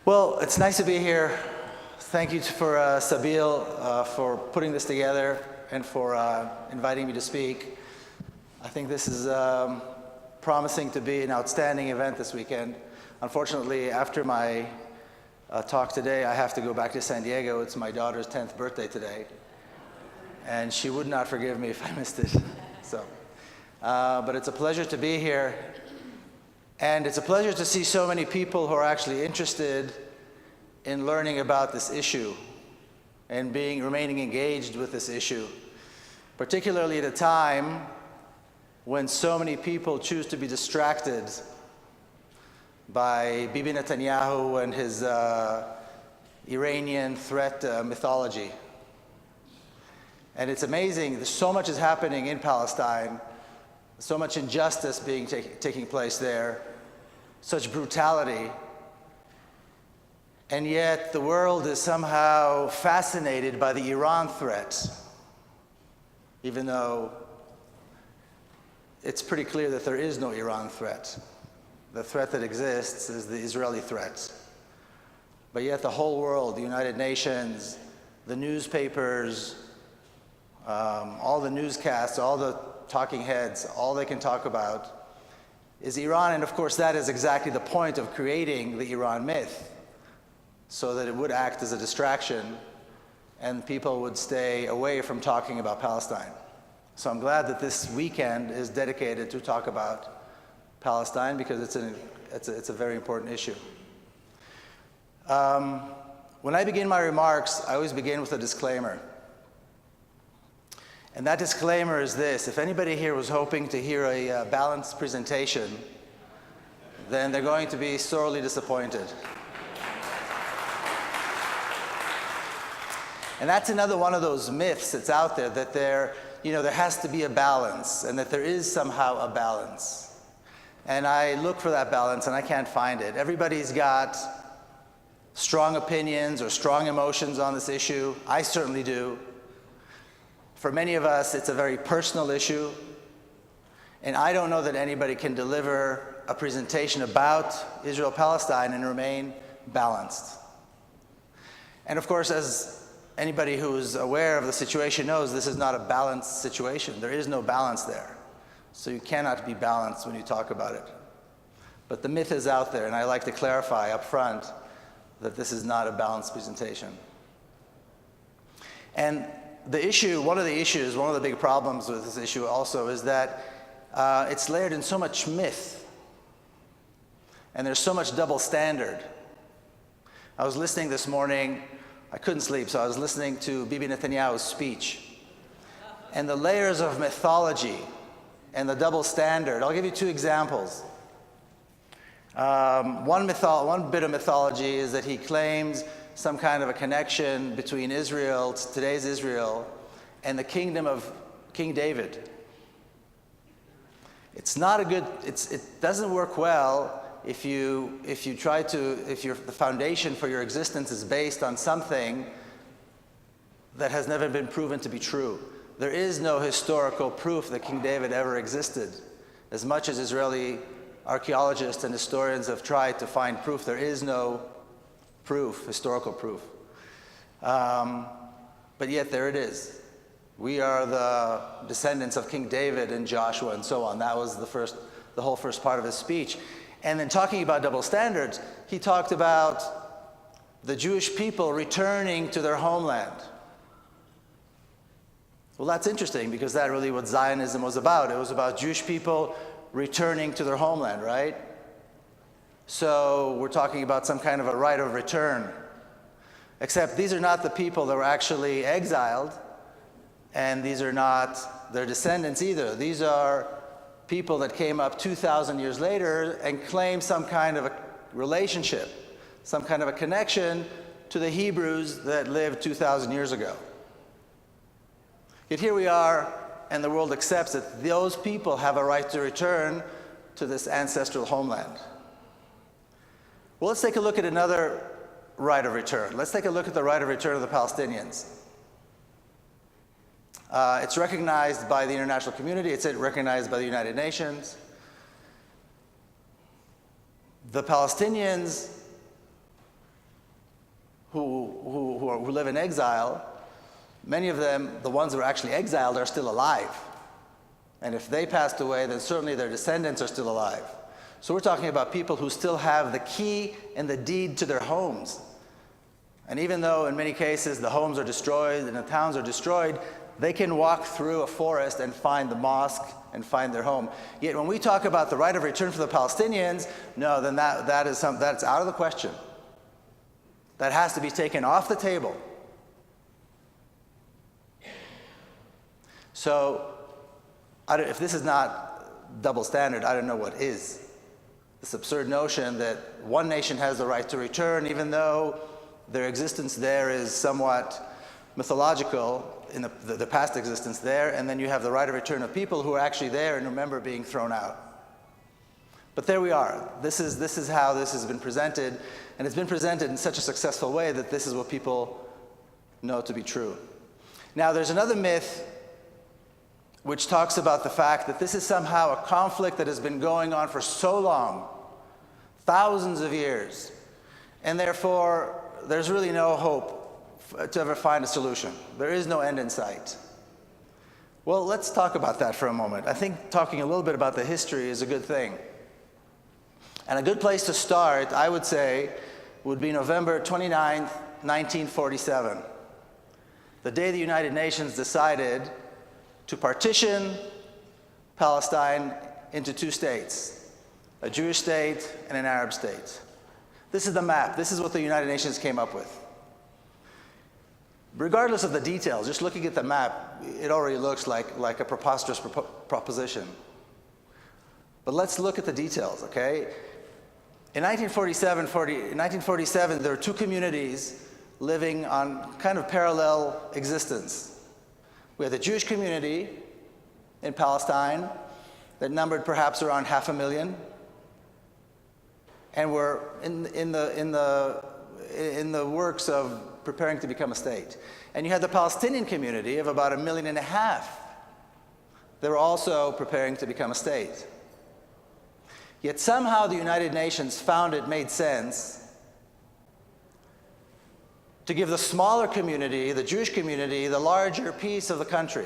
Well, it's nice to be here. Thank you for Sabeel for putting this together and for inviting me to speak. I think this is promising to be an outstanding event this weekend. Unfortunately, after my talk today, I have to go back to San Diego. It's my daughter's 10th birthday today, and she would not forgive me if I missed it. But it's a pleasure to be here. And it's a pleasure to see so many people who are actually interested in learning about this issue and remaining engaged with this issue, particularly at a time when so many people choose to be distracted by Bibi Netanyahu and his Iranian threat mythology. And it's amazing, so much is happening in Palestine, so much injustice taking place there, such brutality, and yet the world is somehow fascinated by the Iran threat, even though it's pretty clear that there is no Iran threat. The threat that exists is the Israeli threat. But yet the whole world, the United Nations, the newspapers, all the newscasts, all the talking heads, all they can talk about is Iran. And of course, that is exactly the point of creating the Iran myth, so that it would act as a distraction and people would stay away from talking about Palestine. So I'm glad that this weekend is dedicated to talk about Palestine, because it's a very important issue. When I begin my remarks, I always begin with a disclaimer. And that disclaimer is this: if anybody here was hoping to hear a balanced presentation, then they're going to be sorely disappointed. And that's another one of those myths that's out there, that there has to be a balance, and that there is somehow a balance. And I look for that balance and I can't find it. Everybody's got strong opinions or strong emotions on this issue. I certainly do. For many of us, it's a very personal issue, and I don't know that anybody can deliver a presentation about Israel-Palestine and remain balanced. And of course, as anybody who's aware of the situation knows, this is not a balanced situation. There is no balance there. So you cannot be balanced when you talk about it. But the myth is out there, and I like to clarify up front that this is not a balanced presentation. And the issue, one of the big problems with this issue also is that it's layered in so much myth, and there's so much double standard. I was listening this morning, I couldn't sleep, so I was listening to Bibi Netanyahu's speech. And the layers of mythology and the double standard, I'll give you two examples. One bit of mythology is that he claims some kind of a connection between Israel, today's Israel, and the kingdom of King David. It's not a good, it doesn't work well if the foundation for your existence is based on something that has never been proven to be true. There is no historical proof that King David ever existed. As much as Israeli archaeologists and historians have tried to find proof, there is no proof, historical proof. But yet there it is. We are the descendants of King David and Joshua and so on. That was the whole first part of his speech. And then talking about double standards, he talked about the Jewish people returning to their homeland. Well, that's interesting, because that's really what Zionism was about. It was about Jewish people returning to their homeland, right? So we're talking about some kind of a right of return. Except these are not the people that were actually exiled, and these are not their descendants either. These are people that came up 2,000 years later and claim some kind of a relationship, some kind of a connection to the Hebrews that lived 2,000 years ago. Yet here we are, and the world accepts that those people have a right to return to this ancestral homeland. Well, let's take a look at another right of return. Let's take a look at the right of return of the Palestinians. It's recognized by the international community. It's recognized by the United Nations. The Palestinians who live in exile, many of them, the ones who are actually exiled, are still alive. And if they passed away, then certainly their descendants are still alive. So we're talking about people who still have the key and the deed to their homes. And even though in many cases the homes are destroyed and the towns are destroyed, they can walk through a forest and find the mosque and find their home. Yet when we talk about the right of return for the Palestinians, no, then that's out of the question. That has to be taken off the table. So if this is not double standard, I don't know what is. This absurd notion that one nation has the right to return, even though their existence there is somewhat mythological in the past existence there, and then you have the right of return of people who are actually there and remember being thrown out. But there we are. This is how this has been presented, and it's been presented in such a successful way that this is what people know to be true. Now, there's another myth which talks about the fact that this is somehow a conflict that has been going on for so long, thousands of years, and therefore there's really no hope to ever find a solution. There is no end in sight. Well, let's talk about that for a moment. I think talking a little bit about the history is a good thing. And a good place to start, I would say, would be November 29th, 1947, the day the United Nations decided to partition Palestine into two states, a Jewish state and an Arab state. This is the map. This is what the United Nations came up with. Regardless of the details, just looking at the map, it already looks like a preposterous proposition. But let's look at the details, okay? In 1947, there were two communities living on kind of parallel existence. We had the Jewish community in Palestine that numbered perhaps around 500,000, and were in the works of preparing to become a state. And you had the Palestinian community of about 1.5 million. They were also preparing to become a state. Yet somehow the United Nations found it made sense to give the smaller community, the Jewish community, the larger piece of the country,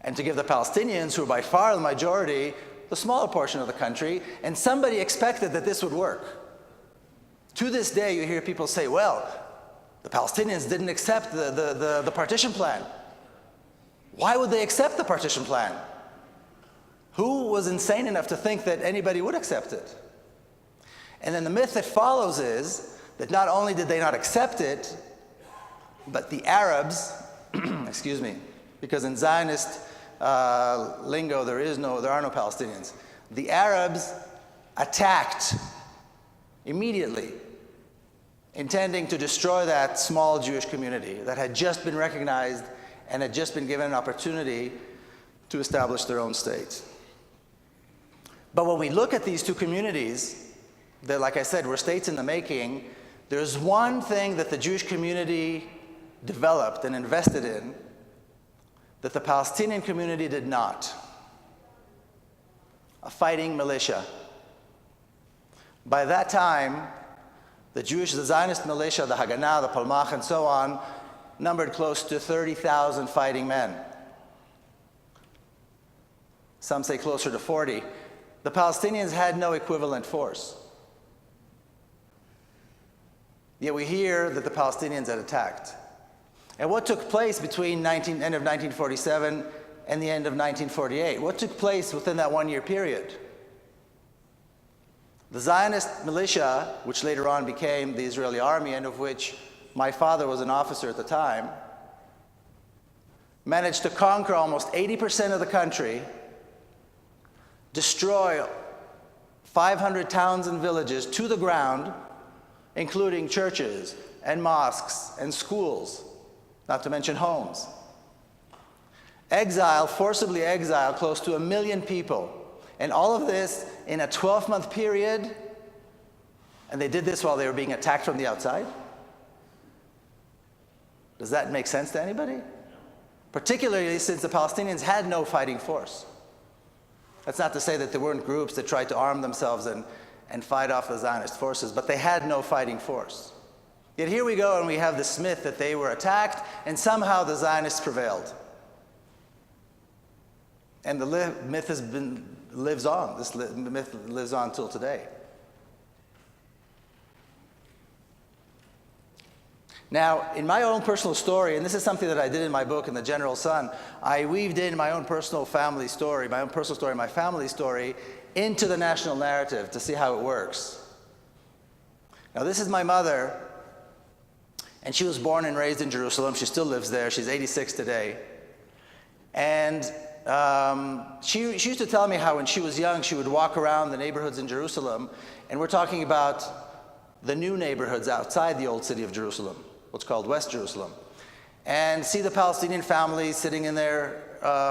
and to give the Palestinians, who are by far the majority, the smaller portion of the country. And somebody expected that this would work. To this day, you hear people say, well, the Palestinians didn't accept the partition plan. Why would they accept the partition plan? Who was insane enough to think that anybody would accept it? And then the myth that follows is that not only did they not accept it, but the Arabs, excuse me, because in Zionist lingo there are no Palestinians. The Arabs attacked immediately, intending to destroy that small Jewish community that had just been recognized and had just been given an opportunity to establish their own state. But when we look at these two communities, that, like I said, were states in the making, there's one thing that the Jewish community developed and invested in that the Palestinian community did not: a fighting militia. By that time, the Zionist militia, the Haganah, the Palmach, and so on, numbered close to 30,000 fighting men. Some say closer to 40. The Palestinians had no equivalent force. Yet we hear that the Palestinians had attacked. And what took place between end of 1947 and the end of 1948? What took place within that one-year period? The Zionist militia, which later on became the Israeli army, and of which my father was an officer at the time, managed to conquer almost 80% of the country, destroy 500 towns and villages to the ground, including churches and mosques and schools, not to mention homes. Forcibly exile close to 1 million people. And all of this in a 12-month period, and they did this while they were being attacked from the outside? Does that make sense to anybody? Particularly since the Palestinians had no fighting force. That's not to say that there weren't groups that tried to arm themselves and fight off the Zionist forces, but they had no fighting force. Yet here we go, and we have this myth that they were attacked, and somehow the Zionists prevailed. And the myth lives on. This myth lives on till today. Now, in my own personal story, and this is something that I did in my book, In the General Son, I weaved in my own personal family story, my family story, into the national narrative to see how it works. Now, this is my mother, and she was born and raised in Jerusalem. She still lives there. She's 86 today. And she used to tell me how when she was young, she would walk around the neighborhoods in Jerusalem, and we're talking about the new neighborhoods outside the old city of Jerusalem, what's called West Jerusalem, and see the Palestinian families sitting in their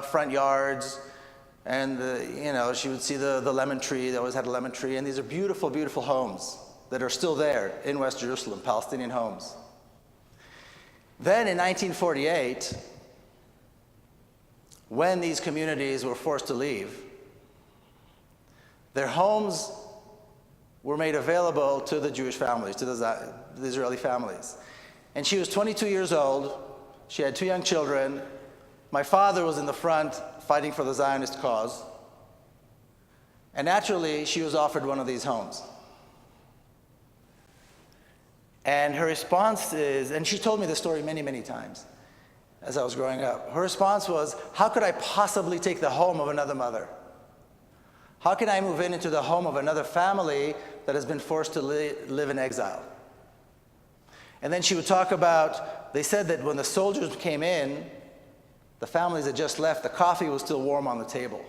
front yards, and she would see the lemon tree. They always had a lemon tree, and these are beautiful, beautiful homes that are still there in West Jerusalem, Palestinian homes. Then in 1948, when these communities were forced to leave, their homes were made available to the Jewish families, to the Israeli families. And she was 22 years old. She had 2 young children. My father was in the front fighting for the Zionist cause. And naturally, she was offered one of these homes. And her response is, and she told me this story many, many times as I was growing up. Her response was, how could I possibly take the home of another mother? How can I move into the home of another family that has been forced to live in exile? And then she would talk about, they said that when the soldiers came in, the families had just left, the coffee was still warm on the table.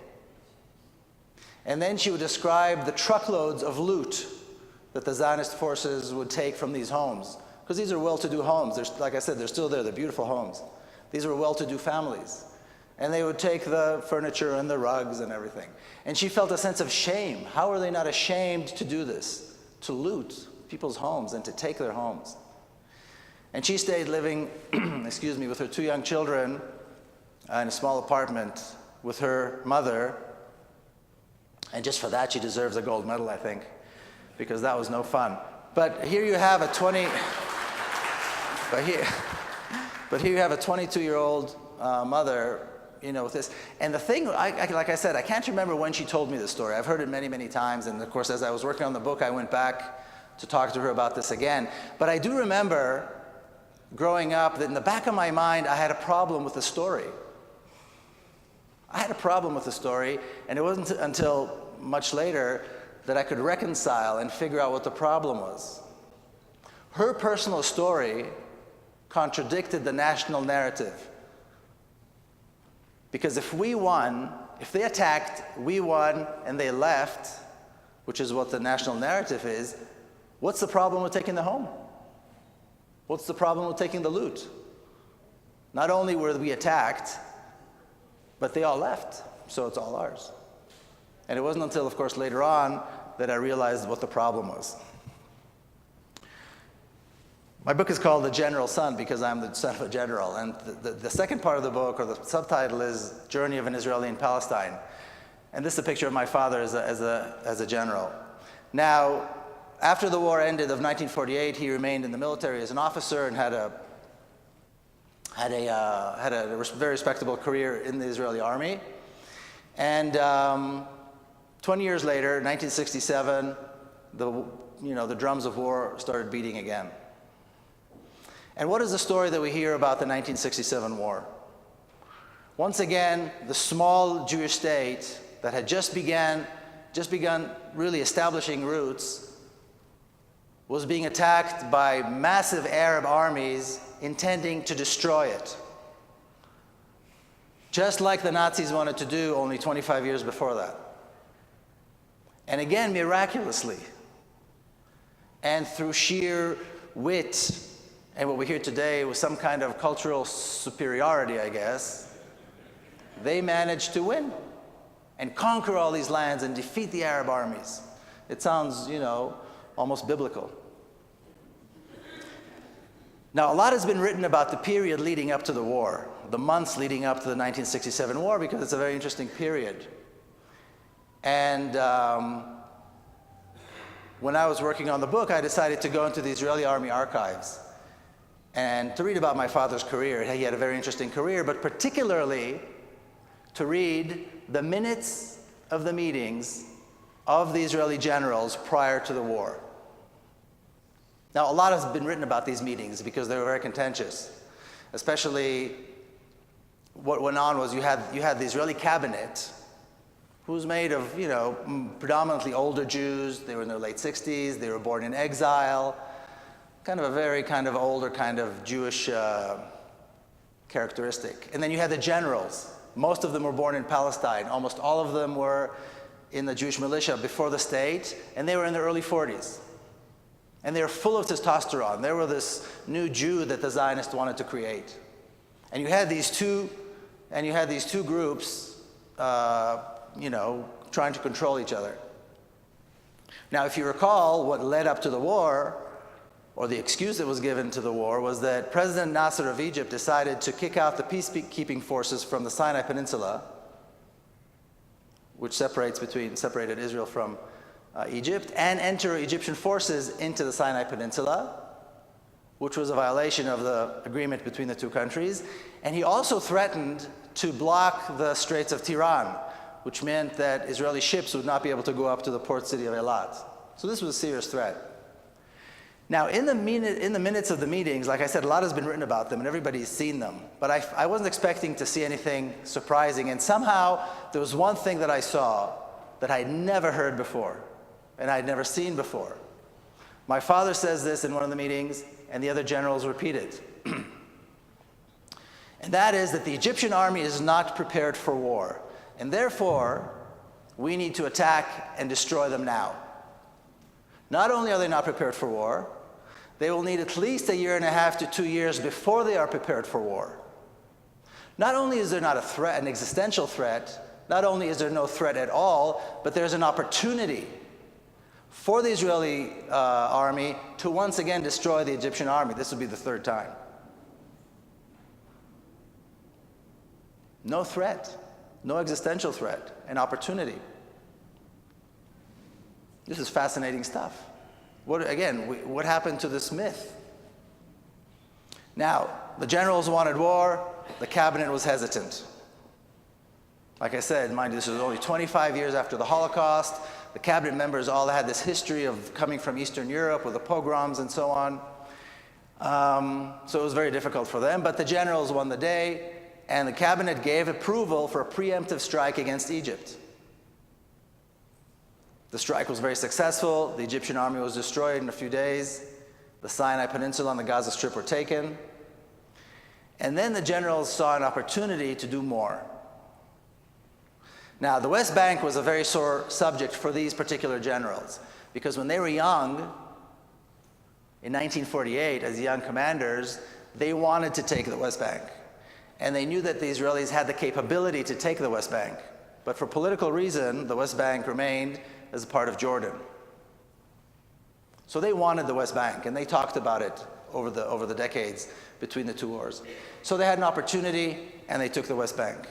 And then she would describe the truckloads of loot that the Zionist forces would take from these homes. Because these are well-to-do homes. Like I said, they're still there. They're beautiful homes. These were well-to-do families. And they would take the furniture and the rugs and everything. And she felt a sense of shame. How are they not ashamed to do this? To loot people's homes and to take their homes. And she stayed living, with her 2 young children in a small apartment with her mother. And just for that, she deserves a gold medal, I think, because that was no fun. But here you have a 22-year-old mother, with this. And the thing, like I said, I can't remember when she told me this story. I've heard it many, many times. And of course, as I was working on the book, I went back to talk to her about this again. But I do remember growing up that in the back of my mind, I had a problem with the story. And it wasn't until much later that I could reconcile and figure out what the problem was. Her personal story contradicted the national narrative. Because if they attacked, we won, and they left, which is what the national narrative is, what's the problem with taking the home? What's the problem with taking the loot? Not only were we attacked, but they all left, so it's all ours. And it wasn't until, of course, later on that I realized what the problem was. My book is called The General Son because I'm the son of a general. And the second part of the book, or the subtitle, is Journey of an Israeli in Palestine. And this is a picture of my father as a general. Now, after the war ended of 1948, he remained in the military as an officer and had a very respectable career in the Israeli army. And 20 years later, 1967, the drums of war started beating again. And what is the story that we hear about the 1967 war? Once again, the small Jewish state that had just begun really establishing roots was being attacked by massive Arab armies intending to destroy it. Just like the Nazis wanted to do only 25 years before that. And again, miraculously, and through sheer wit, and what we hear today was some kind of cultural superiority, I guess, they managed to win and conquer all these lands and defeat the Arab armies. It sounds, almost biblical. Now, a lot has been written about the period leading up to the war, the months leading up to the 1967 war, because it's a very interesting period. And when I was working on the book, I decided to go into the Israeli Army archives and to read about my father's career. He had a very interesting career, but particularly to read the minutes of the meetings of the Israeli generals prior to the war. Now, a lot has been written about these meetings because they were very contentious. Especially what went on was you had the Israeli cabinet, who was made of, predominantly older Jews. They were in their late 60s. They were born in exile. Kind of a very kind of older kind of Jewish characteristic. And then you had the generals. Most of them were born in Palestine. Almost all of them were in the Jewish militia before the state, and they were in their early 40s. And they were full of testosterone. They were this new Jew that the Zionists wanted to create. And you had these two groups, trying to control each other. Now, if you recall, what led up to the war, or the excuse that was given to the war, was that President Nasser of Egypt decided to kick out the peacekeeping forces from the Sinai Peninsula, which separated Israel from Egypt, and enter Egyptian forces into the Sinai Peninsula, which was a violation of the agreement between the two countries. And he also threatened to block the Straits of Tiran, which meant that Israeli ships would not be able to go up to the port city of Eilat. So this was a serious threat. Now, in the minutes of the meetings, like I said, a lot has been written about them, and everybody's seen them. But I wasn't expecting to see anything surprising. And somehow, there was one thing that I saw that I had never heard before, and I had never seen before. My father says this in one of the meetings, and the other generals repeat it. And that is that the Egyptian army is not prepared for war. And therefore, we need to attack and destroy them now. Not only are they not prepared for war, they will need at least 1.5 to 2 years before they are prepared for war. Not only is there not a threat, an existential threat, not only is there no threat at all, but there's an opportunity for the Israeli army to once again destroy the Egyptian army. This would be the third time. No threat, no existential threat, an opportunity. This is fascinating stuff. What happened to this myth? Now, the generals wanted war, the cabinet was hesitant. Like I said, mind you, this was only 25 years after the Holocaust. The cabinet members all had this history of coming from Eastern Europe with the pogroms and so on. So it was very difficult for them, but the generals won the day, and the cabinet gave approval for a preemptive strike against Egypt. The strike was very successful. The Egyptian army was destroyed in a few days. The Sinai Peninsula and the Gaza Strip were taken. And then the generals saw an opportunity to do more. Now, the West Bank was a very sore subject for these particular generals, because when they were young, in 1948, as young commanders, they wanted to take the West Bank. And they knew that the Israelis had the capability to take the West Bank. But for political reason, the West Bank remained as a part of Jordan. So they wanted the West Bank, and they talked about it over the decades between the two wars. So they had an opportunity, and they took the West Bank,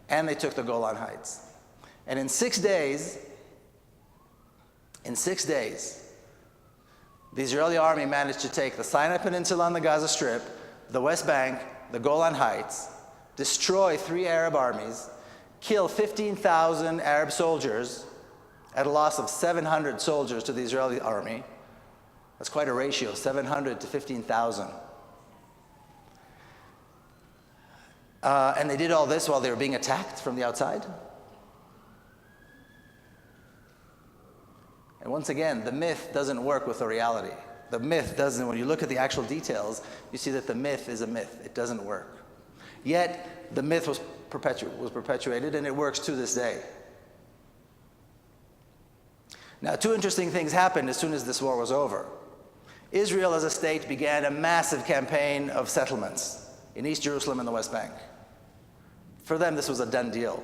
and they took the Golan Heights. And in 6 days, the Israeli army managed to take the Sinai Peninsula and the Gaza Strip, the West Bank, the Golan Heights, destroy 3 Arab armies, kill 15,000 Arab soldiers at a loss of 700 soldiers to the Israeli army. That's quite a ratio, 700 to 15,000. And they did all this while they were being attacked from the outside. And once again, the myth doesn't work with the reality. The myth doesn't, when you look at the actual details, you see that the myth is a myth. It doesn't work. Yet, the myth was perpetuated, and it works to this day. Now, 2 interesting things happened as soon as this war was over. Israel as a state began a massive campaign of settlements in East Jerusalem and the West Bank. For them, this was a done deal.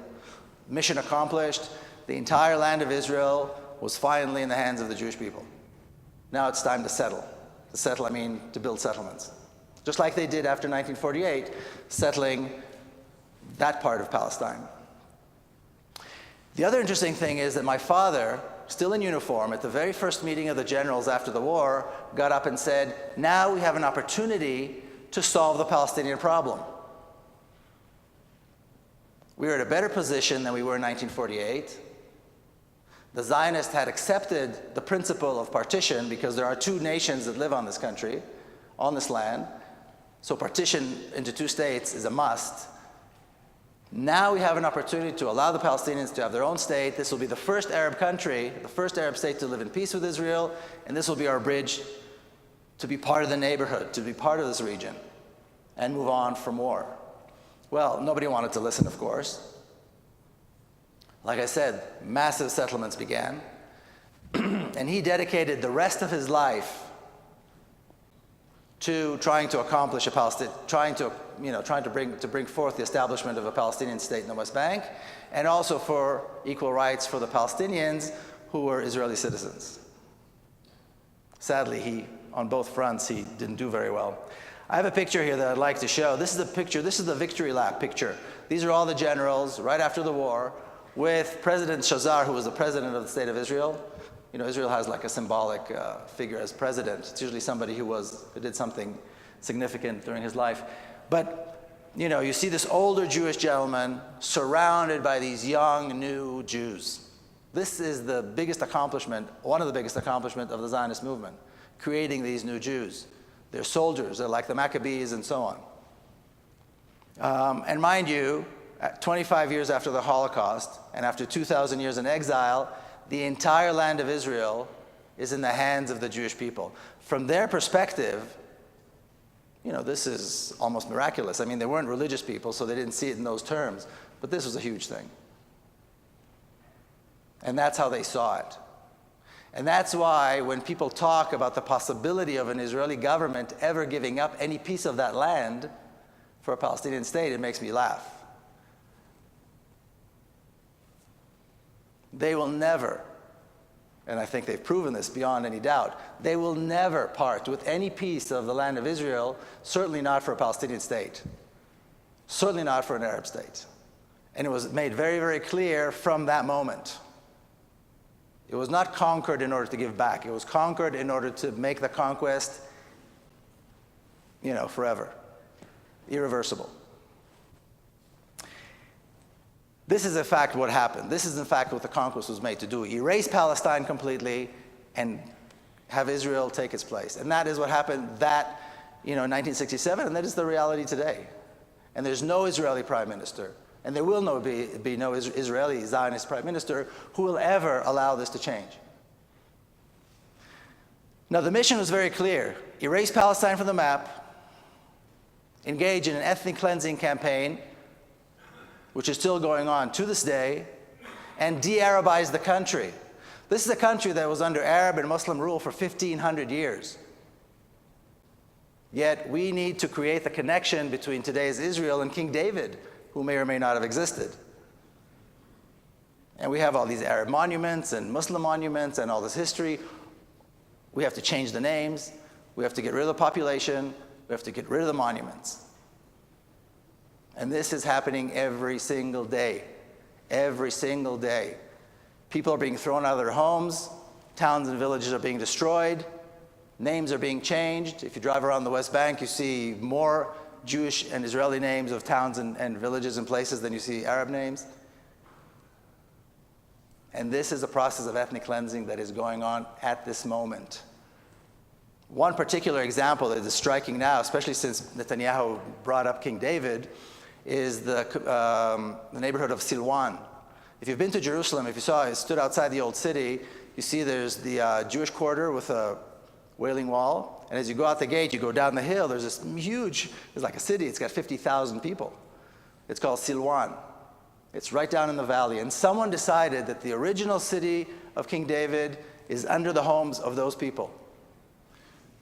Mission accomplished. The entire land of Israel was finally in the hands of the Jewish people. Now it's time to settle. To settle, I mean to build settlements. Just like they did after 1948, settling that part of Palestine. The other interesting thing is that my father still in uniform, at the very first meeting of the generals after the war, got up and said, now we have an opportunity to solve the Palestinian problem. We were in a better position than we were in 1948. The Zionists had accepted the principle of partition because there are two nations that live on this country, on this land. So partition into two states is a must. Now we have an opportunity to allow the Palestinians to have their own state. This will be the first Arab country, the first Arab state to live in peace with Israel, and this will be our bridge to be part of the neighborhood, to be part of this region, and move on from war. Well, nobody wanted to listen, of course. Like I said, massive settlements began, and he dedicated the rest of his life to trying to accomplish a Palestinian, trying to bring forth the establishment of a Palestinian state in the West Bank, and also for equal rights for the Palestinians who were Israeli citizens. Sadly, on both fronts, he didn't do very well. I have a picture here that I'd like to show. This is the picture. This is the victory lap picture. These are all the generals right after the war, with President Shazar, who was the president of the state of Israel. You know, Israel has like a symbolic figure as president. It's usually somebody who did something significant during his life. But, you know, you see this older Jewish gentleman surrounded by these young, new Jews. This is the biggest accomplishment, one of the biggest accomplishments of the Zionist movement, creating these new Jews. They're soldiers, they're like the Maccabees and so on. And mind you, 25 years after the Holocaust and after 2,000 years in exile, the entire land of Israel is in the hands of the Jewish people. From their perspective, you know, this is almost miraculous. I mean, they weren't religious people, so they didn't see it in those terms, but this was a huge thing. And that's how they saw it. And that's why when people talk about the possibility of an Israeli government ever giving up any piece of that land for a Palestinian state, it makes me laugh. They will never, and I think they've proven this beyond any doubt, they will never part with any piece of the land of Israel, certainly not for a Palestinian state, certainly not for an Arab state. And it was made very, very clear from that moment. It was not conquered in order to give back. It was conquered in order to make the conquest, you know, forever, irreversible. This is in fact what happened. This is in fact what the conquest was made to do. Erase Palestine completely and have Israel take its place. And that is what happened in 1967, and that is the reality today. And there's no Israeli prime minister, and there will be no Israeli Zionist prime minister who will ever allow this to change. Now the mission was very clear. Erase Palestine from the map, engage in an ethnic cleansing campaign, which is still going on to this day, and de-Arabize the country. This is a country that was under Arab and Muslim rule for 1,500 years. Yet we need to create the connection between today's Israel and King David, who may or may not have existed. And we have all these Arab monuments and Muslim monuments and all this history. We have to change the names. We have to get rid of the population. We have to get rid of the monuments. And this is happening every single day. Every single day. People are being thrown out of their homes. Towns and villages are being destroyed. Names are being changed. If you drive around the West Bank, you see more Jewish and Israeli names of towns and villages and places than you see Arab names. And this is a process of ethnic cleansing that is going on at this moment. One particular example that is striking now, especially since Netanyahu brought up King David, is the neighborhood of Silwan. If you've been to Jerusalem, if you stood outside the old city, you see there's the Jewish quarter with a Wailing Wall. And as you go out the gate, you go down the hill, there's this huge, it's like a city, it's got 50,000 people. It's called Silwan. It's right down in the valley. And someone decided that the original city of King David is under the homes of those people.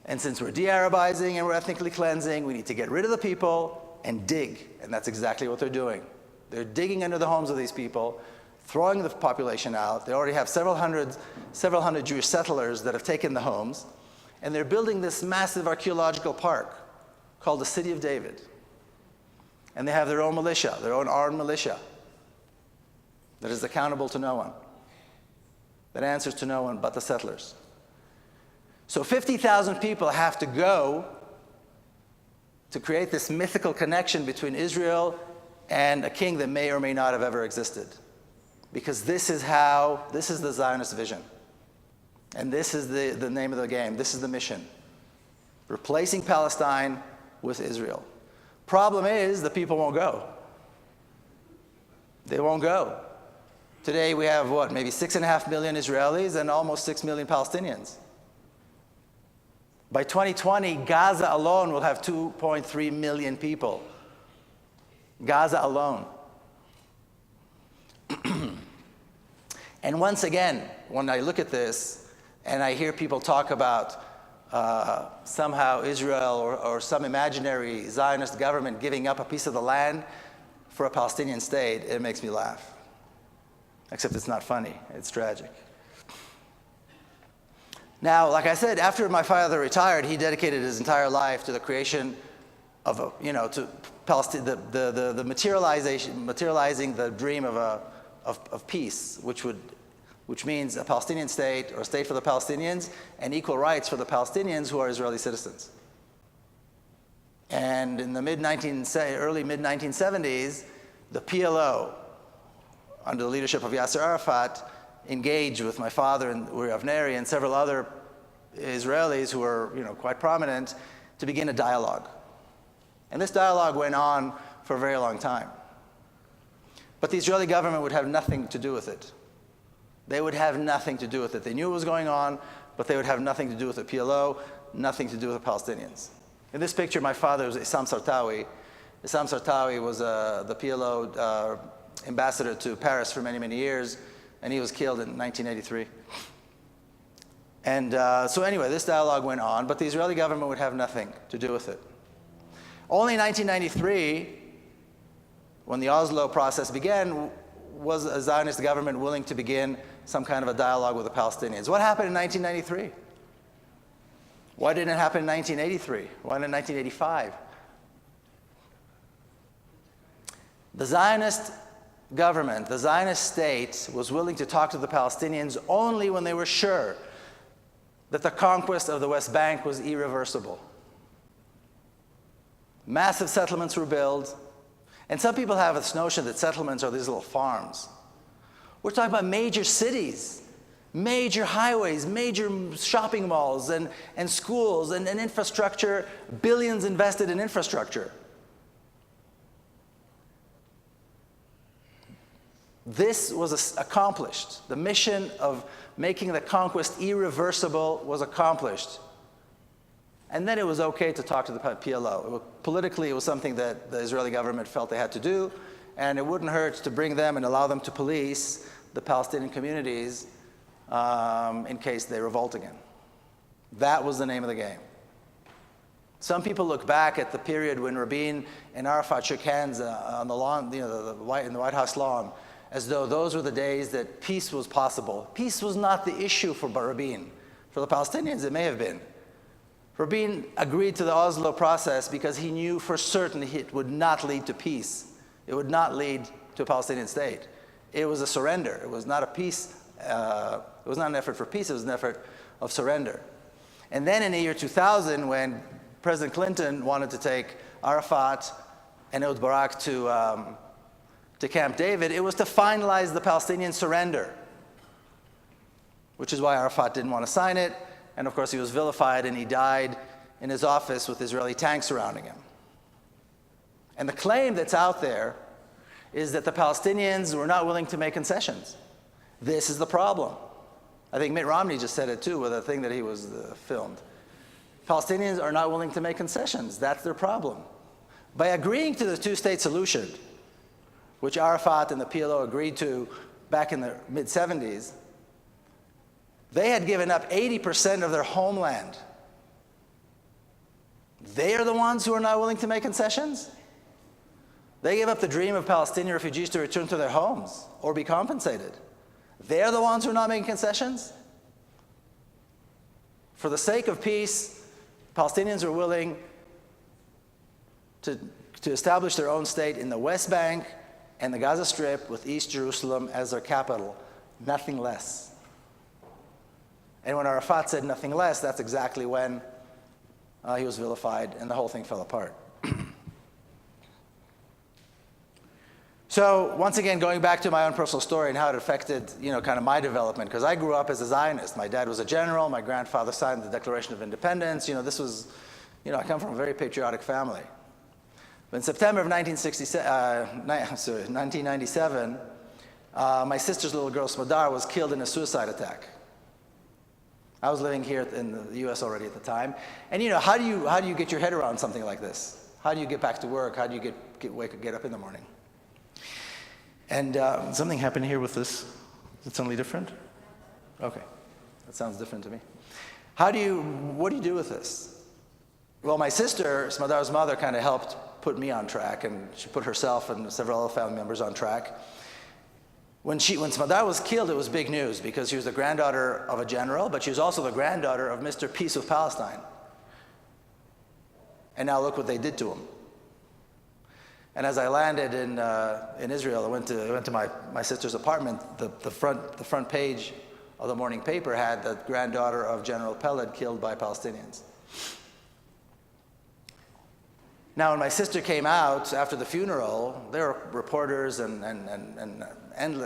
And since we're de-Arabizing and we're ethnically cleansing, we need to get rid of the people and dig. And that's exactly what they're doing. They're digging under the homes of these people, throwing the population out. They already have several hundred Jewish settlers that have taken the homes. And they're building this massive archaeological park called the City of David. And they have their own militia, their own armed militia that is accountable to no one. that answers to no one but the settlers. So 50,000 people have to go to create this mythical connection between Israel and a king that may or may not have ever existed. Because this is the Zionist vision. And this is the name of the game. This is the mission. Replacing Palestine with Israel. Problem is, the people won't go. They won't go. Today we have, maybe 6.5 million Israelis and almost 6 million Palestinians. By 2020, Gaza alone will have 2.3 million people. Gaza alone. And once again, when I look at this and I hear people talk about somehow Israel or some imaginary Zionist government giving up a piece of the land for a Palestinian state, it makes me laugh. Except it's not funny, it's tragic. Now, like I said, after my father retired, he dedicated his entire life to the creation of, to Palestine, the materializing the dream of peace, which means a Palestinian state or a state for the Palestinians and equal rights for the Palestinians who are Israeli citizens. And in the early mid-1970s, the PLO, under the leadership of Yasser Arafat, engaged with my father and Uri Avneri and several other Israelis who were quite prominent to begin a dialogue. And this dialogue went on for a very long time. But the Israeli government would have nothing to do with it. They would have nothing to do with it. They knew what was going on, but they would have nothing to do with the PLO, nothing to do with the Palestinians. In this picture, my father was Issam Sartawi. Issam Sartawi was the PLO ambassador to Paris for many, many years, and he was killed in 1983. And so anyway, this dialogue went on, but the Israeli government would have nothing to do with it. Only in 1993, when the Oslo process began, was a Zionist government willing to begin some kind of a dialogue with the Palestinians. What happened in 1993? Why didn't it happen in 1983? Why not in 1985? The Zionist government, the Zionist state, was willing to talk to the Palestinians only when they were sure that the conquest of the West Bank was irreversible. Massive settlements were built, and some people have this notion that settlements are these little farms. We're talking about major cities, major highways, major shopping malls, and schools, and infrastructure, billions invested in infrastructure. This was accomplished. The mission of making the conquest irreversible was accomplished. And then it was okay to talk to the PLO. Politically, it was something that the Israeli government felt they had to do, and it wouldn't hurt to bring them and allow them to police the Palestinian communities in case they revolt again. That was the name of the game. Some people look back at the period when Rabin and Arafat shook hands on the lawn, in the White House lawn, as though those were the days that peace was possible. Peace was not the issue for Rabin. For the Palestinians, it may have been. Rabin agreed to the Oslo process because he knew for certain it would not lead to peace. It would not lead to a Palestinian state. It was a surrender. It was not a peace. It was not an effort for peace. It was an effort of surrender. And then in the year 2000, when President Clinton wanted to take Arafat and Ehud Barak to Camp David, it was to finalize the Palestinian surrender, which is why Arafat didn't want to sign it. And of course, he was vilified, and he died in his office with Israeli tanks surrounding him. And the claim that's out there is that the Palestinians were not willing to make concessions. This is the problem. I think Mitt Romney just said it too with a thing that he was filmed. Palestinians are not willing to make concessions. That's their problem. By agreeing to the two-state solution, which Arafat and the PLO agreed to back in the mid-70s, they had given up 80% of their homeland. They are the ones who are not willing to make concessions? They gave up the dream of Palestinian refugees to return to their homes or be compensated. They're the ones who are not making concessions? For the sake of peace, Palestinians are willing to establish their own state in the West Bank and the Gaza Strip with East Jerusalem as their capital. Nothing less. And when Arafat said nothing less, that's exactly when he was vilified and the whole thing fell apart. So once again, going back to my own personal story and how it affected, kind of my development, because I grew up as a Zionist. My dad was a general. My grandfather signed the Declaration of Independence. This was, I come from a very patriotic family. But in September of 1997, my sister's little girl, Smadar, was killed in a suicide attack. I was living here in the U.S. already at the time. And how do you get your head around something like this? How do you get back to work? How do you get up in the morning? And something happened here with this. Is it suddenly different? Okay, that sounds different to me. What do you do with this? Well, my sister, Smadar's mother, kind of helped put me on track, and she put herself and several other family members on track. When Smadar was killed, it was big news because she was the granddaughter of a general, but she was also the granddaughter of Mr. Peace of Palestine. And now look what they did to him. And as I landed in Israel, I went to my sister's apartment. The front page of the morning paper had the granddaughter of General Peled killed by Palestinians. Now, when my sister came out after the funeral, there were reporters and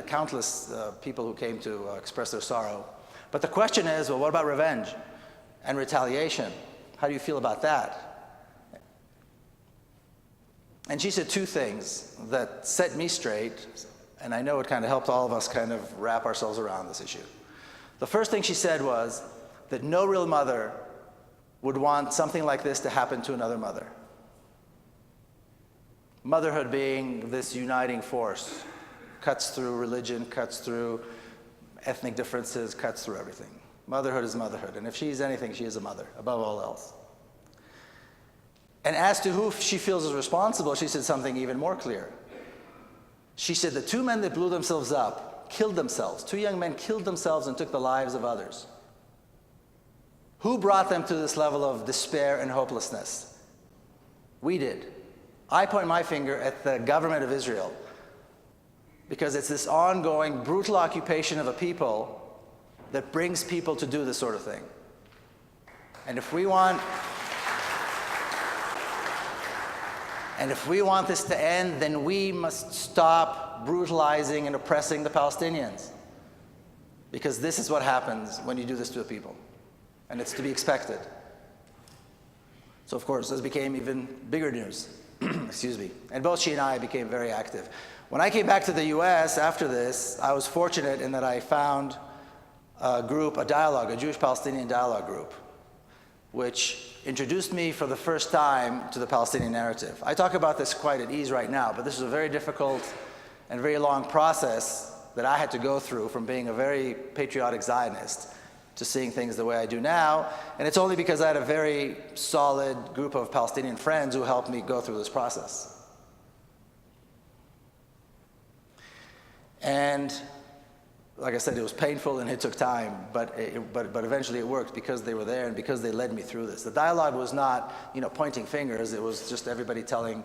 countless people who came to express their sorrow. But the question is, well, what about revenge and retaliation? How do you feel about that? And she said two things that set me straight, and I know it kind of helped all of us kind of wrap ourselves around this issue. The first thing she said was that no real mother would want something like this to happen to another mother. Motherhood being this uniting force, cuts through religion, cuts through ethnic differences, cuts through everything. Motherhood is motherhood, and if she's anything, she is a mother, above all else. And as to who she feels is responsible, she said something even more clear. She said the two men that blew themselves up killed themselves. Two young men killed themselves and took the lives of others. Who brought them to this level of despair and hopelessness? We did. I point my finger at the government of Israel because it's this ongoing brutal occupation of a people that brings people to do this sort of thing. And if we want this to end, then we must stop brutalizing and oppressing the Palestinians. Because this is what happens when you do this to a people. And it's to be expected. So of course, this became even bigger news. Excuse me. And both she and I became very active. When I came back to the US after this, I was fortunate in that I found a dialogue, a Jewish-Palestinian dialogue group, which introduced me for the first time to the Palestinian narrative. I talk about this quite at ease right now, but this was a very difficult and very long process that I had to go through from being a very patriotic Zionist to seeing things the way I do now. And it's only because I had a very solid group of Palestinian friends who helped me go through this process. And like I said, it was painful and it took time, but eventually it worked because they were there and because they led me through this. The dialogue was not, pointing fingers. It was just everybody telling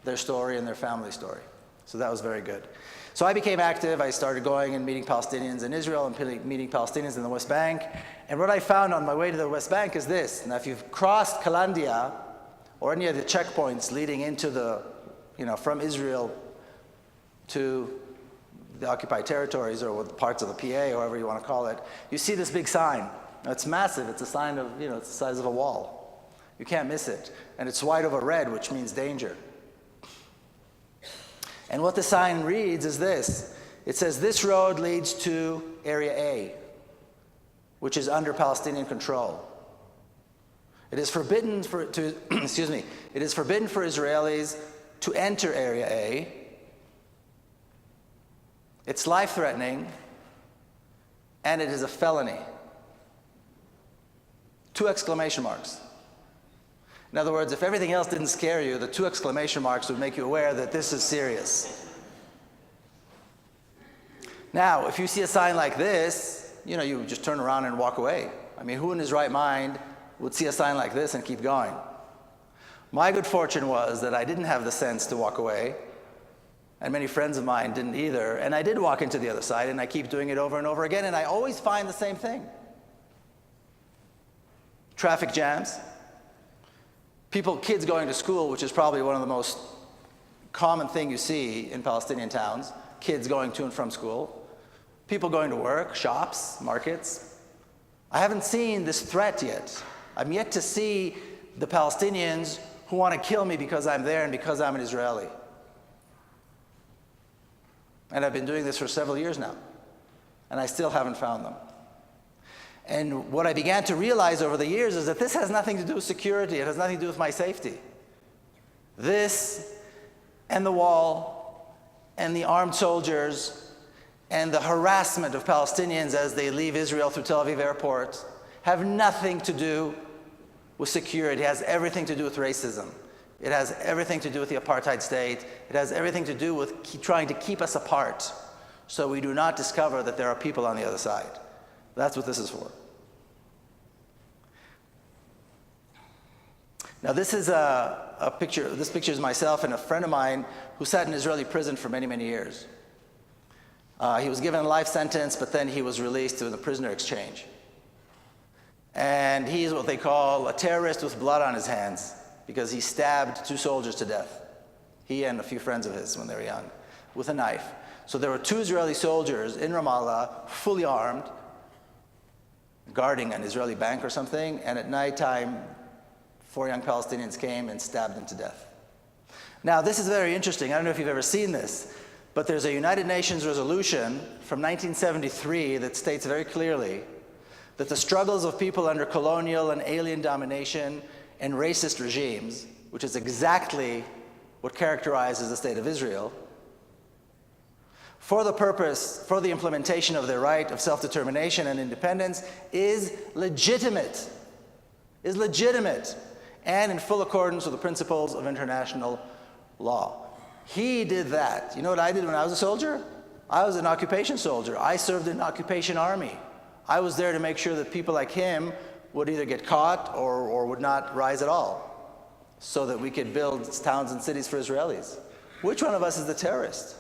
their story and their family story. So that was very good. So I became active. I started going and meeting Palestinians in Israel and meeting Palestinians in the West Bank. And what I found on my way to the West Bank is this. Now, if you've crossed Kalandia or any of the checkpoints leading into the, from Israel to the occupied territories or parts of the PA, or whatever you want to call it, you see this big sign. Now, it's massive. It's a sign of, it's the size of a wall. You can't miss it. And it's white over red, which means danger. And what the sign reads is this. It says, this road leads to Area A, which is under Palestinian control. It is forbidden for Israelis to enter Area A. It's life-threatening, and it is a felony. 2 exclamation marks. In other words, if everything else didn't scare you, the 2 exclamation marks would make you aware that this is serious. Now, if you see a sign like this, you just turn around and walk away. I mean, who in his right mind would see a sign like this and keep going? My good fortune was that I didn't have the sense to walk away, and many friends of mine didn't either, and I did walk into the other side, and I keep doing it over and over again, and I always find the same thing. traffic jams, kids going to school, which is probably one of the most common thing you see in Palestinian towns, kids going to and from school, people going to work, shops, markets. I haven't seen this threat yet. I'm yet to see the Palestinians who want to kill me because I'm there and because I'm an Israeli. And I've been doing this for several years now, and I still haven't found them. And what I began to realize over the years is that this has nothing to do with security. It has nothing to do with my safety. This and the wall and the armed soldiers and the harassment of Palestinians as they leave Israel through Tel Aviv airport have nothing to do with security. It has everything to do with racism. It has everything to do with the apartheid state. It has everything to do with trying to keep us apart so we do not discover that there are people on the other side. That's what this is for. Now this is a picture. This picture is myself and a friend of mine who sat in Israeli prison for many, many years. He was given a life sentence, but then he was released through the prisoner exchange. And he is what they call a terrorist with blood on his hands because he stabbed 2 soldiers to death. He and a few friends of his when they were young, with a knife. So there were 2 Israeli soldiers in Ramallah, fully armed, guarding an Israeli bank or something, and at nighttime, 4 young Palestinians came and stabbed them to death. Now, this is very interesting. I don't know if you've ever seen this, but there's a United Nations resolution from 1973 that states very clearly that the struggles of people under colonial and alien domination and racist regimes, which is exactly what characterizes the state of Israel, for the implementation of their right of self-determination and independence is legitimate, and in full accordance with the principles of international law. He did that. You know what I did when I was a soldier? I was an occupation soldier. I served in an occupation army. I was there to make sure that people like him would either get caught or would not rise at all, so that we could build towns and cities for Israelis. Which one of us is the terrorist?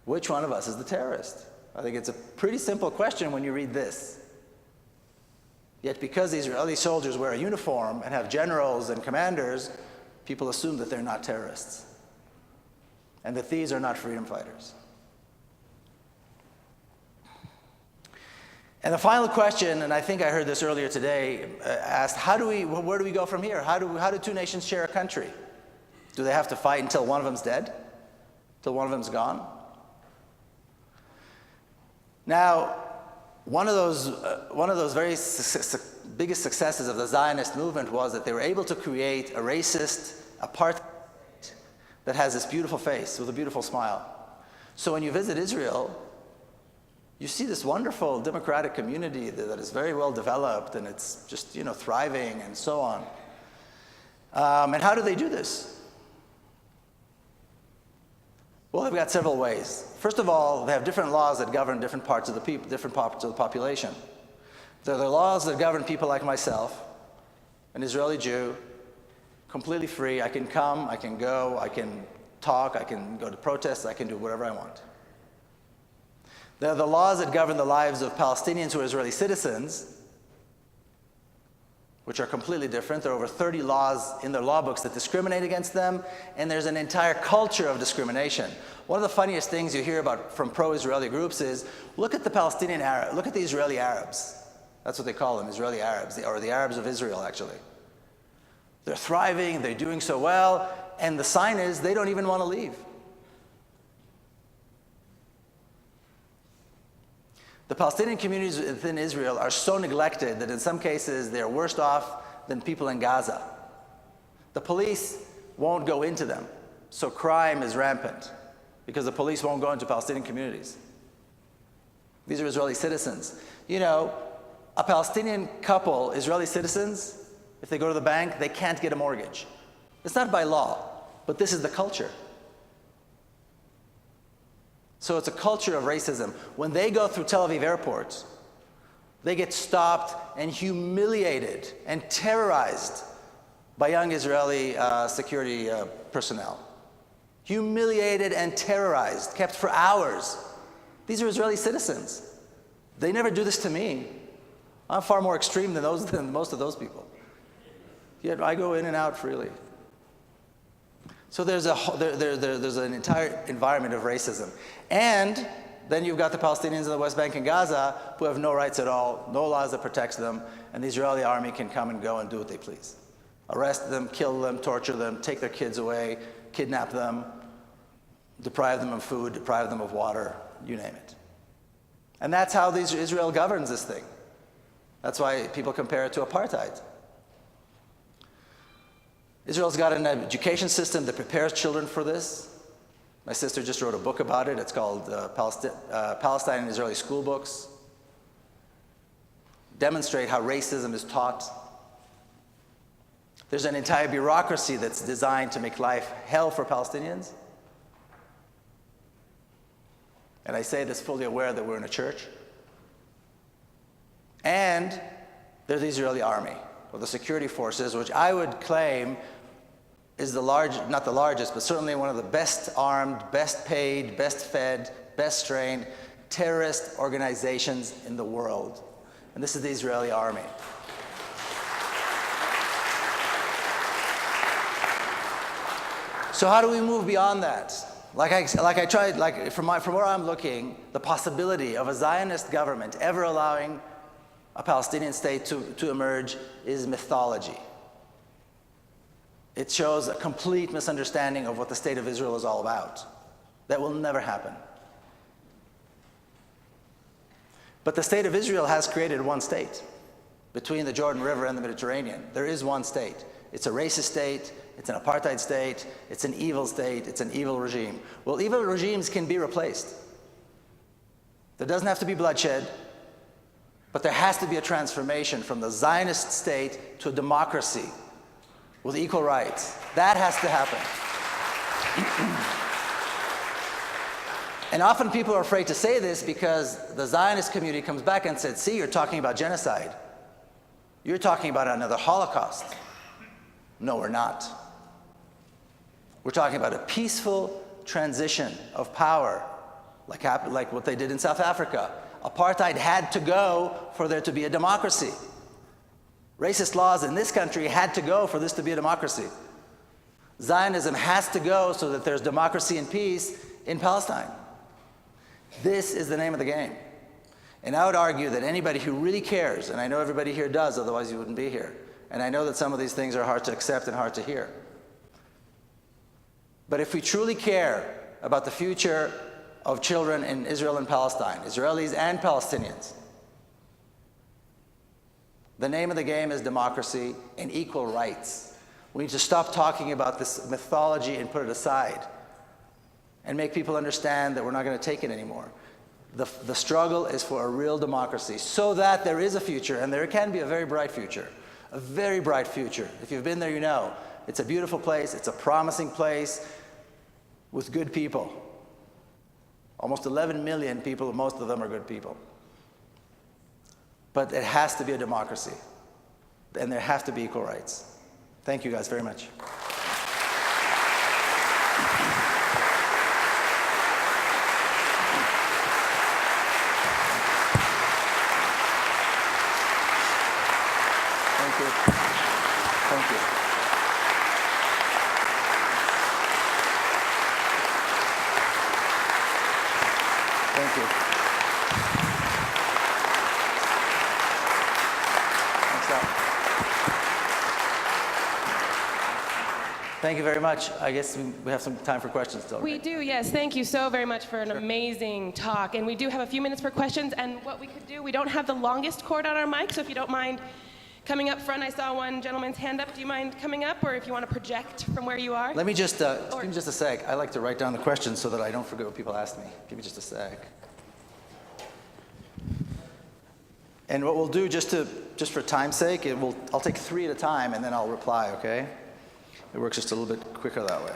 Which one of us is the terrorist? I think it's a pretty simple question when you read this. Yet because the Israeli soldiers wear a uniform and have generals and commanders, people assume that they're not terrorists and that these are not freedom fighters. And the final question, and I think I heard this earlier today, asked, where do we go from here? How do 2 nations share a country? Do they have to fight until one of them's dead? Till one of them's gone? Now, one of those very biggest successes of the Zionist movement was that they were able to create a racist apartheid that has this beautiful face with a beautiful smile. So when you visit Israel, you see this wonderful democratic community that is very well developed, and it's just, thriving and so on. And how do they do this? Well, they've got several ways. First of all, they have different laws that govern different parts of the population. There are laws that govern people like myself, an Israeli Jew, completely free. I can come, I can go, I can talk, I can go to protests, I can do whatever I want. There are the laws that govern the lives of Palestinians who are Israeli citizens, which are completely different. There are over 30 laws in their law books that discriminate against them, and there's an entire culture of discrimination. One of the funniest things you hear about from pro-Israeli groups is, look at the Israeli Arabs. That's what they call them, Israeli Arabs, or the Arabs of Israel, actually. They're thriving, they're doing so well, and the sign is they don't even want to leave. The Palestinian communities within Israel are so neglected that in some cases they're worse off than people in Gaza. The police won't go into them, so crime is rampant because the police won't go into Palestinian communities. These are Israeli citizens. A Palestinian couple, Israeli citizens, if they go to the bank, they can't get a mortgage. It's not by law, but this is the culture. So it's a culture of racism. When they go through Tel Aviv airports, they get stopped and humiliated and terrorized by young Israeli security personnel. Humiliated and terrorized, kept for hours. These are Israeli citizens. They never do this to me. I'm far more extreme than most of those people. Yet I go in and out freely. So there's an entire environment of racism. And then you've got the Palestinians in the West Bank and Gaza who have no rights at all, no laws that protect them, and the Israeli army can come and go and do what they please. Arrest them, kill them, torture them, take their kids away, kidnap them, deprive them of food, deprive them of water, you name it. And that's how Israel governs this thing. That's why people compare it to apartheid. Israel's got an education system that prepares children for this. My sister just wrote a book about it. It's called Palestine and Israeli School Books. Demonstrate how racism is taught. There's an entire bureaucracy that's designed to make life hell for Palestinians. And I say this fully aware that we're in a church. And there's the Israeli army, or the security forces, which I would claim is not the largest, but certainly one of the best armed, best paid, best fed, best trained terrorist organizations in the world. And this is the Israeli army. So how do we move beyond that? From where I'm looking, the possibility of a Zionist government ever allowing a Palestinian state to emerge is mythology. It shows a complete misunderstanding of what the state of Israel is all about. That will never happen. But the state of Israel has created one state between the Jordan River and the Mediterranean. There is one state. It's a racist state, it's an apartheid state, it's an evil state, it's an evil regime. Well, evil regimes can be replaced. There doesn't have to be bloodshed, but there has to be a transformation from the Zionist state to a democracy with equal rights. That has to happen. And often people are afraid to say this because the Zionist community comes back and said, see, you're talking about genocide. You're talking about another Holocaust. No, we're not. We're talking about a peaceful transition of power, like what they did in South Africa. Apartheid had to go for there to be a democracy. Racist laws in this country had to go for this to be a democracy. Zionism has to go so that there's democracy and peace in Palestine. This is the name of the game. And I would argue that anybody who really cares, and I know everybody here does, otherwise you wouldn't be here, and I know that some of these things are hard to accept and hard to hear. But if we truly care about the future of children in Israel and Palestine, Israelis and Palestinians, the name of the game is democracy and equal rights. We need to stop talking about this mythology and put it aside and make people understand that we're not going to take it anymore. The struggle is for a real democracy so that there is a future, and there can be a very bright future. A very bright future. If you've been there, you know. It's a beautiful place. It's a promising place with good people. Almost 11 million people, most of them are good people. But it has to be a democracy. And there have to be equal rights. Thank you guys very much. Thank you. Thank you. Thank you very much. I guess we have some time for questions still. We right? do, yes. Thank you so very much for an amazing talk. And we do have a few minutes for questions. And what we could do, we don't have the longest cord on our mic, so if you don't mind coming up front, I saw one gentleman's hand up. Do you mind coming up, or if you want to project from where you are? Let me just, give me just a sec. I like to write down the questions so that I don't forget what people ask me. Give me just a sec. And what we'll do, just for time's sake, I'll take 3 at a time, and then I'll reply, okay? It works just a little bit quicker that way.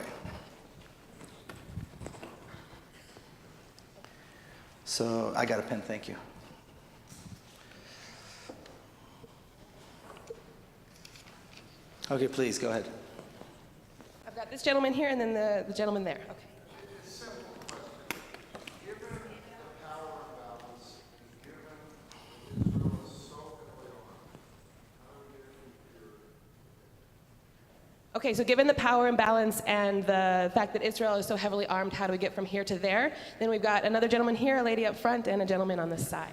So I got a pen, thank you. Okay, please, go ahead. I've got this gentleman here and then the gentleman there. Okay. It's a simple question. Given the power balance, given Israel is so Okay, so given the power imbalance and the fact that Israel is so heavily armed, how do we get from here to there? Then we've got another gentleman here, a lady up front, and a gentleman on this side.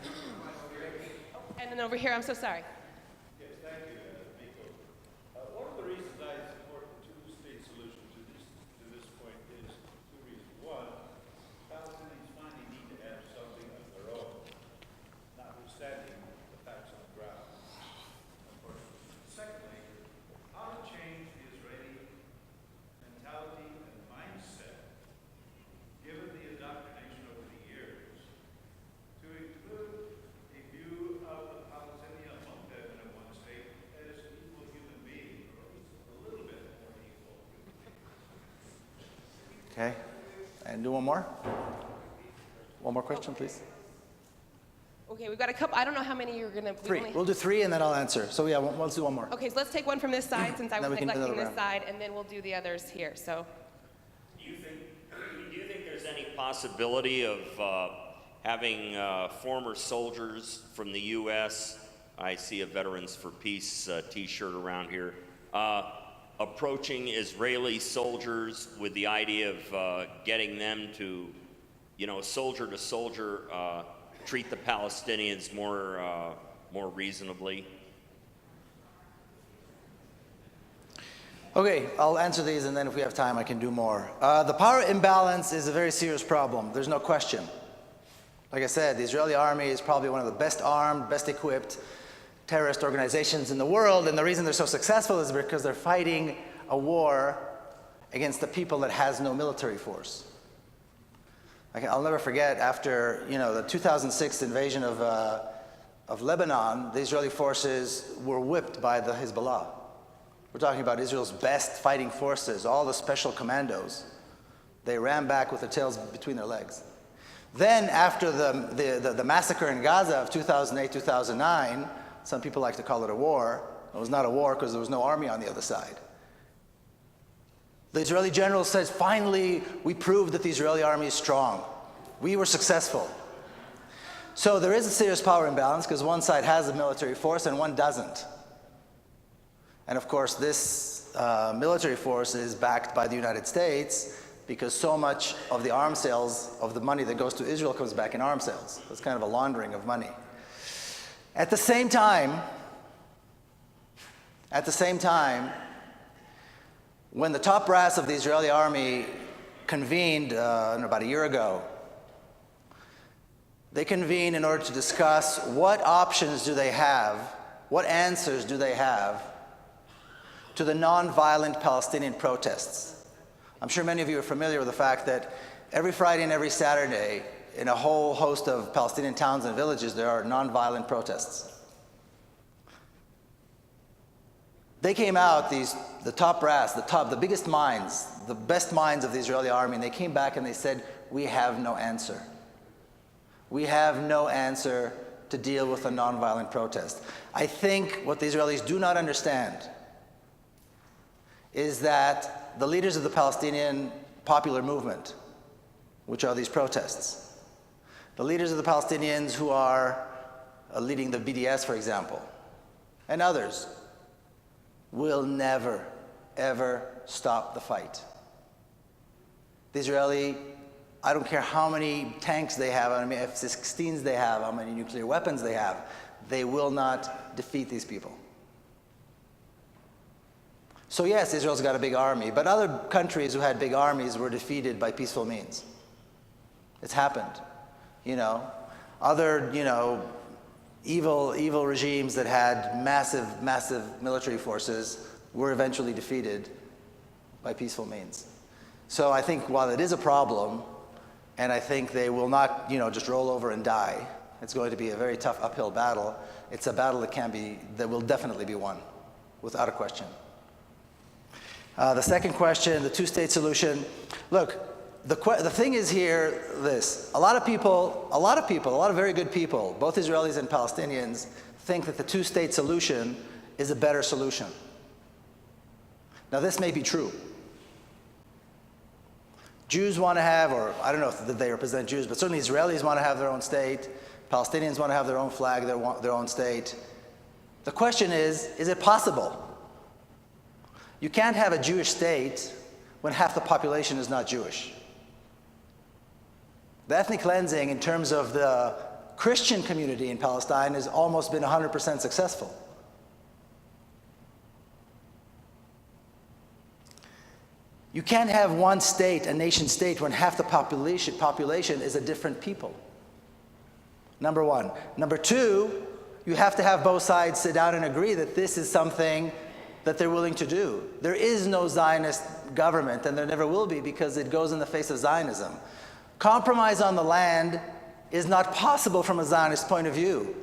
Oh, and then over here, I'm so sorry. Yes, thank you, Miko. One of the reasons I support the two-state solution to this point is two reasons. One, Palestinians finally need to have something of their own, notwithstanding the facts on the ground. Of course. Secondly, how to change the Israeli mentality and mindset, given the indoctrination over the years, to include a view of the Palestinian among them in one state as equal human beings, or at least a little bit more equal. Okay, and do one more. One more question, please. Okay, we've got a couple, I don't know how many you're gonna. Three. We'll do three, and then I'll answer. So yeah, let's do one more. Okay, so let's take one from this side, since I Then was we can do neglecting another this side, and then we'll do the others here, so. Do you think there's any possibility of having former soldiers from the U.S., I see a Veterans for Peace t-shirt around here, approaching Israeli soldiers with the idea of getting them to, soldier to soldier, treat the Palestinians more reasonably? Okay, I'll answer these, and then if we have time, I can do more. The power imbalance is a very serious problem. There's no question. Like I said, the Israeli army is probably one of the best armed, best equipped terrorist organizations in the world, and the reason they're so successful is because they're fighting a war against the people that has no military force. I'll never forget, after the 2006 invasion of Lebanon, the Israeli forces were whipped by the Hezbollah. We're talking about Israel's best fighting forces, all the special commandos. They ran back with their tails between their legs. Then, after the massacre in Gaza of 2008, 2009, some people like to call it a war. It was not a war because there was no army on the other side. The Israeli general says, finally, we proved that the Israeli army is strong. We were successful. So there is a serious power imbalance because one side has a military force and one doesn't. And of course, this military force is backed by the United States because so much of the arms sales, of the money that goes to Israel, comes back in arms sales. So it's kind of a laundering of money. At the same time, when the top brass of the Israeli army convened about a year ago, they convened in order to discuss what options do they have, what answers do they have to the nonviolent Palestinian protests. I'm sure many of you are familiar with the fact that every Friday and every Saturday, in a whole host of Palestinian towns and villages, there are nonviolent protests. They came out, the top brass, the biggest minds, the best minds of the Israeli army, and they came back and they said, we have no answer. We have no answer to deal with a nonviolent protest. I think what the Israelis do not understand is that the leaders of the Palestinian popular movement, which are these protests, the leaders of the Palestinians who are leading the BDS, for example, and others, will never, ever stop the fight. The Israeli, I don't care how many tanks they have, how many F-16s they have, how many nuclear weapons they have, they will not defeat these people. So yes, Israel's got a big army, but other countries who had big armies were defeated by peaceful means. It's happened, Other, evil regimes that had massive military forces were eventually defeated by peaceful means. So I think while it is a problem, and I think they will not, just roll over and die, it's going to be a very tough uphill battle. It's a battle that will definitely be won, without a question. The second question, the two-state solution. Look, the thing is here this. A lot of very good people, both Israelis and Palestinians, think that the two-state solution is a better solution. Now, this may be true. Jews want to have, or I don't know if they represent Jews, but certainly Israelis want to have their own state. Palestinians want to have their own flag, their own state. The question is it possible? You can't have a Jewish state when half the population is not Jewish. The ethnic cleansing in terms of the Christian community in Palestine has almost been 100% successful. You can't have one state, a nation state, when half the population is a different people. Number one. Number two, you have to have both sides sit down and agree that this is something that they're willing to do. There is no Zionist government, and there never will be, because it goes in the face of Zionism. Compromise on the land is not possible from a Zionist point of view.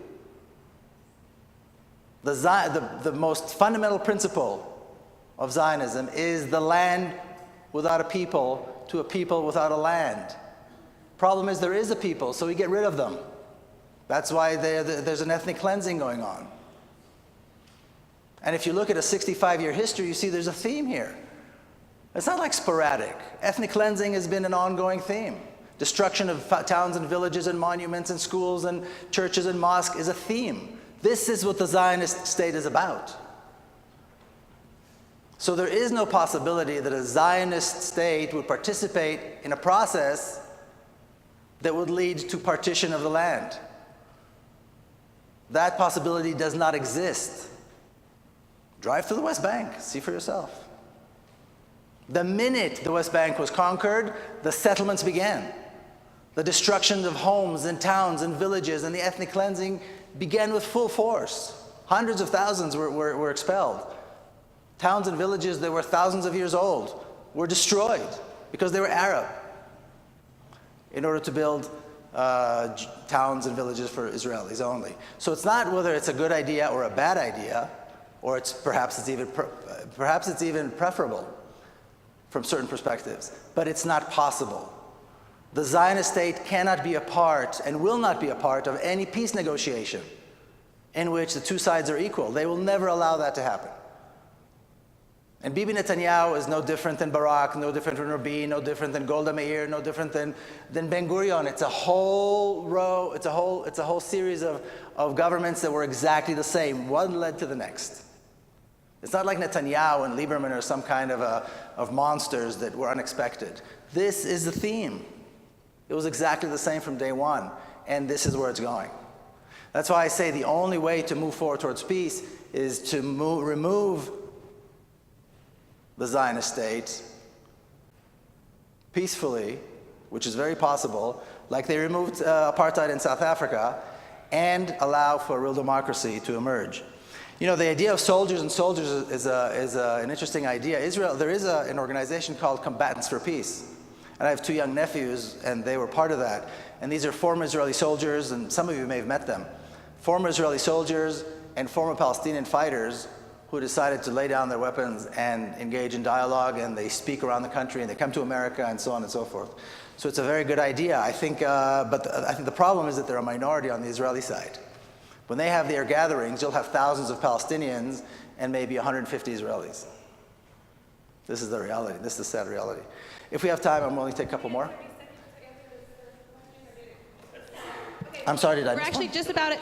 The most fundamental principle of Zionism is the land without a people to a people without a land. Problem is, there is a people, so we get rid of them. That's why there's an ethnic cleansing going on. And if you look at a 65-year history, you see there's a theme here. It's not like sporadic. Ethnic cleansing has been an ongoing theme. Destruction of towns and villages and monuments and schools and churches and mosques is a theme. This is what the Zionist state is about. So there is no possibility that a Zionist state would participate in a process that would lead to partition of the land. That possibility does not exist. Drive to the West Bank, see for yourself. The minute the West Bank was conquered, the settlements began. The destruction of homes and towns and villages and the ethnic cleansing began with full force. Hundreds of thousands were expelled. Towns and villages that were thousands of years old were destroyed because they were Arab, in order to build towns and villages for Israelis only. So it's not whether it's a good idea or a bad idea, or perhaps it's even preferable from certain perspectives, but it's not possible. The Zionist state cannot be a part and will not be a part of any peace negotiation in which the two sides are equal. They will never allow that to happen. And Bibi Netanyahu is no different than Barak, no different than Rabin, no different than Golda Meir, no different than Ben-Gurion. It's a whole row, it's a whole series of governments that were exactly the same. One led to the next. It's not like Netanyahu and Lieberman are some kind of monsters that were unexpected. This is the theme. It was exactly the same from day one, and this is where it's going. That's why I say the only way to move forward towards peace is to remove the Zionist state peacefully, which is very possible, like they removed apartheid in South Africa, and allow for real democracy to emerge. You know, the idea of soldiers and soldiers is an interesting idea. Israel, there is an organization called Combatants for Peace. And I have two young nephews, and they were part of that. And these are former Israeli soldiers, and some of you may have met them. Former Israeli soldiers and former Palestinian fighters who decided to lay down their weapons and engage in dialogue, and they speak around the country, and they come to America, and so on and so forth. So it's a very good idea, I think, but I think the problem is that they're a minority on the Israeli side. When they have their gatherings, you'll have thousands of Palestinians and maybe 150 Israelis. This is the reality. This is the sad reality. If we have time, I'm willing to take a couple more. I'm sorry, did I miss We're actually one? just about it.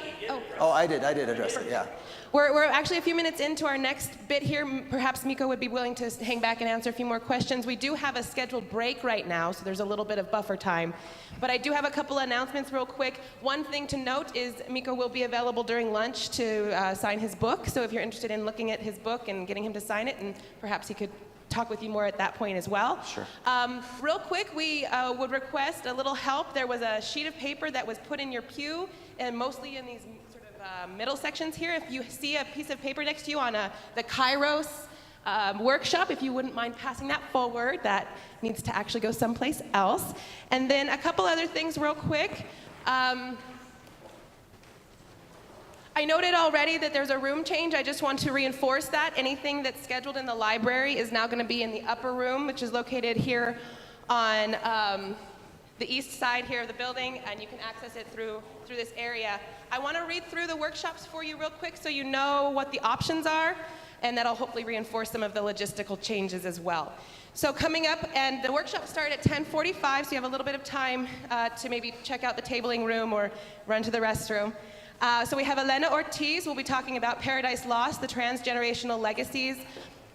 Oh, I did address it, yeah. We're actually a few minutes into our next bit here. Perhaps Miko would be willing to hang back and answer a few more questions. We do have a scheduled break right now, so there's a little bit of buffer time. But I do have a couple of announcements real quick. One thing to note is Miko will be available during lunch to sign his book. So if you're interested in looking at his book and getting him to sign it, and perhaps he could talk with you more at that point as well. Sure. Real quick, we would request a little help. There was a sheet of paper that was put in your pew, and mostly in these sort of middle sections here. If you see a piece of paper next to you on the Kairos workshop, if you wouldn't mind passing that forward, that needs to actually go someplace else. And then a couple other things real quick. I noted already that there's a room change. I just want to reinforce that. Anything that's scheduled in the library is now going to be in the upper room, which is located here on the east side here of the building, and you can access it through this area. I want to read through the workshops for you real quick so you know what the options are, and that'll hopefully reinforce some of the logistical changes as well. So coming up, and the workshops start at 10:45, so you have a little bit of time to maybe check out the tabling room or run to the restroom. So we have Elena Ortiz. We'll be talking about Paradise Lost, the transgenerational legacies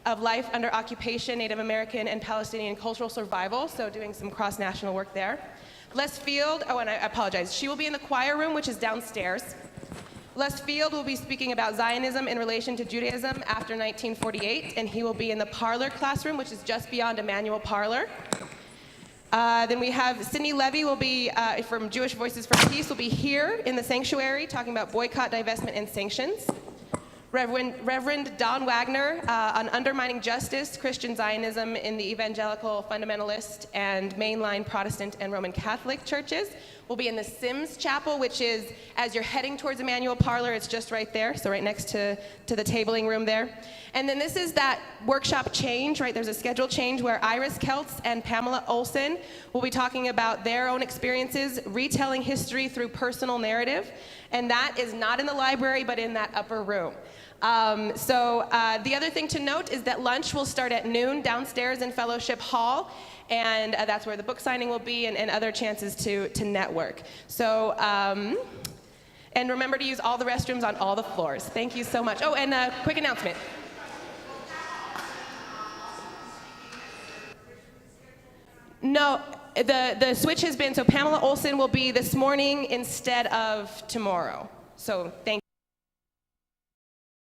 of life under occupation, Native American and Palestinian cultural survival, so doing some cross-national work there. Les Field, oh, and I apologize, she will be in the choir room, which is downstairs. Les Field will be speaking about Zionism in relation to Judaism after 1948, and he will be in the parlor classroom, which is just beyond Immanuel Parlor. Then we have Sydney Levy will be, from Jewish Voices for Peace, will be here in the sanctuary talking about boycott, divestment, and sanctions. Reverend Don Wagner on undermining justice, Christian Zionism in the evangelical fundamentalist and mainline Protestant and Roman Catholic churches. We'll be in the Sims Chapel, which is, as you're heading towards Immanuel Parlor, it's just right there, so right next to the tabling room there. And then this is that workshop change, right? There's a schedule change where Iris Keltz and Pamela Olson will be talking about their own experiences, retelling history through personal narrative. And that is not in the library, but in that upper room. The other thing to note is that lunch will start at noon downstairs in Fellowship Hall, and that's where the book signing will be and other chances to network. So, and remember to use all the restrooms on all the floors. Thank you so much. Oh, and a quick announcement. No, the switch has been, so Pamela Olson will be this morning instead of tomorrow. So thank you.